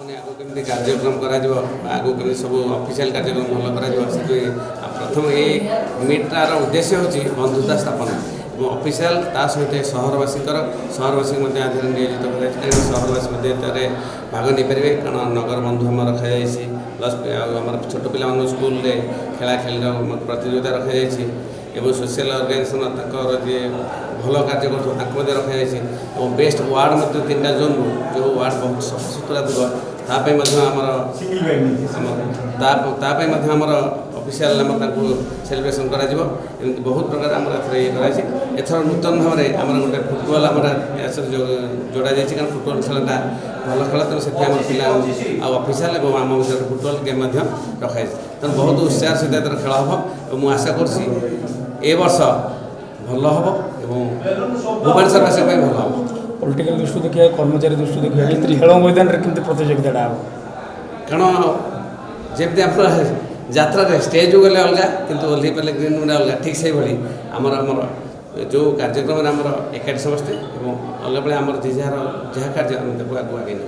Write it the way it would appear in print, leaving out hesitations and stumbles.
पुणी आगो केमती कार्यक्रम आगो केमती सब ऑफिशियल कार्यक्रम भल कर प्रथम ये मीटार उद्देश्य हूँ बंधुता स्थापन और ऑफिशियल ता सहित सहरवासी नियोजित कर सहरवासी भाग नहीं पारे कारण नगर बंधु आम रखा प्लस आम छोट पिला स्कूल खेला खेल प्रतियोगिता रखा एवं सोशल ऑर्गेनाइजेशन जी भल कार्य कर रखा और बेस्ट वार्ड तीन टा जोन जो वार्ड बहुत सफा सुतरा थोड़ा आमर ऑफिशियल सेलिब्रेशन कर बहुत प्रकार आम एथर नूतन भाव में आम गोटे फुटबॉल आम जोड़ा जाए कारण फुटबॉल खेलटा भल खेल तेणु से पिला ऑफिशियल और आम भर फुटबॉल गेम रखाई तेणु बहुत उत्साह सहित खेल हम और मुझे आशा कर वर्ष भल हम भुवनेश्वरवासी भल हम पॉलिटिकल दृष्टि देखिए कर्मचारी दृष्टि देखिए खेल मैदान में केमती प्रतियोगिता हम कारण जमी आप यात्रा स्टेज गले अलग किंतु ओह्ल पारे ग्रीन रूम अलग ठीक से भाई आमर जो कार्यक्रम आमर एकाठी समस्ते अलग बेले आमर जहाँ कार्य आगे